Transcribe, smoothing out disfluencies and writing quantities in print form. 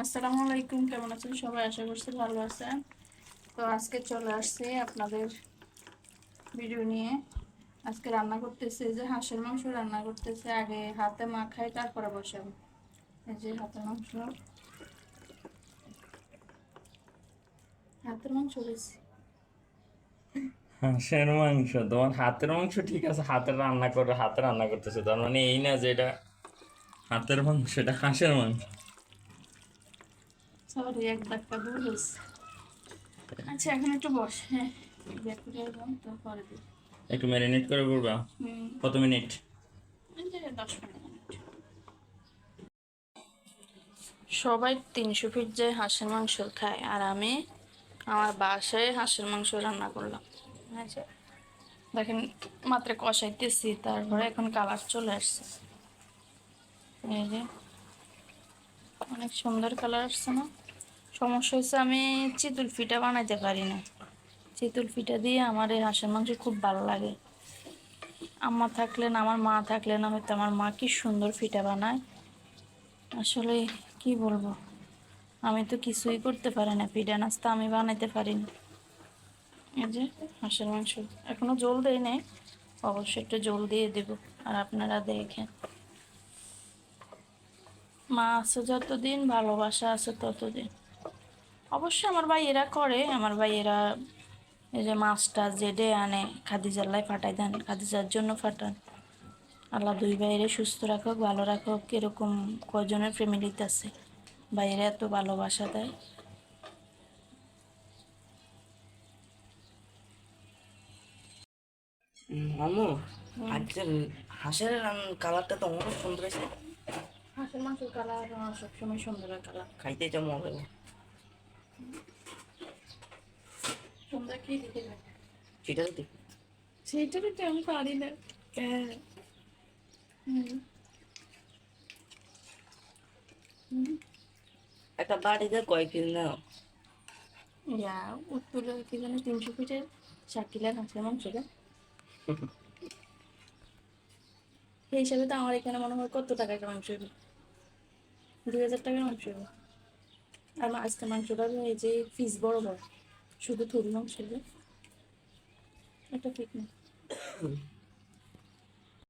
আসসালামু আলাইকুম, কেমন আছেন সবাই? আশা করছি ভালো আছেন। তো আজকে চলে আসছি আপনাদের ভিডিও নিয়ে। আজকে রান্না করতেছে, যে হাঁসের মাংস রান্না করতেছে। আগে হাতে মাখাই, তারপরে বসাবো। এই যে হাতের মাংস, হাতের মাংস বেশি। হাঁসের মাংস, তোমার হাতের মাংস ঠিক আছে, হাতে রান্না করতেছে, তার মানে এই না যে এটা হাতের মাংস, এটা হাঁসের মাংস। সরি, এক ধাক্কা দূর হয়েছে। আচ্ছা, এখন একটু বসে, হ্যাঁ, ইয়ে করে এলাম, তো পরে দিই। একটু ম্যারিনেট করে করবা। হুম, কত মিনিট? এই যে 10-15 মিনিট। সবাই 300 ফিট যে হাঁসের মাংস খায়, আর আমি আমার বাসায় হাঁসের মাংস রান্না করলাম। আচ্ছা, দেখেন, মাত্র কষাইতেছি, তারপরে এখন কালার চলে আসছে। এই যে অনেক সুন্দর কালার আসছে না? সমস্যা হচ্ছে আমি চিতল পিঠা বানাইতে পারি না। চিতল পিঠা দিয়ে আমার এই হাঁসের মাংস খুব ভালো লাগে। আম্মা থাকলেন, আমার মা থাকলেন, হয়তো আমার মা কি সুন্দর পিঠা বানায়। আসলে কি বলবো, আমি তো কিছুই করতে পারি না, পিঠা নাস্তা আমি বানাইতে পারি না। এই যে হাঁসের মাংস এখনো জল দেয় নাই, অবশ্যই একটু জল দিয়ে দেব। আর আপনারা দেখেন, মা আছে যতদিন, ভালোবাসা আছে ততদিন। অবশ্যই আমার ভাইয়েরা করে, আমার ভাইয়েরা এই যে মাছটা জেডে আনে, খাদিজার লাই ফাটাই দেন, খাদিজার জন্য ফাটান। আল্লাহ দুই ভাইয়েরে সুস্থ রাখুক, ভালো রাখুক। এরকম কয়জনের ফ্যামিলিতে আছে ভাইয়েরা এত ভালোবাসা দেয়। আম্মু, হুম, আজকের হাঁসের কালারটা তো অনেক সুন্দর হয়েছে। হাঁসের মাংসের কালার সবসময় সুন্দর কালার। খাইতে যা মজা লাগে। সুন্দর খেয়ে দিতে পারে, সেটা যদি সেইটা তো আমি পারি না। হ্যাঁ। হুম, হুম। একটা বাড়িতে কয়েক কেজি নাও। ইয়া, উত্তরে কি জানি 300 ফিটের শাকিলার হাঁসের মাংসটা, সেই হিসাবে তো আমার এখানে মনে হয় কত টাকা একটা মাংস হবে, 2000 টাকার মাংস হবে। আর আজকে মাংসটা এই যে পিস বড় বড়, শুধু থুড়ি মাংস হবে, এটা ঠিক না।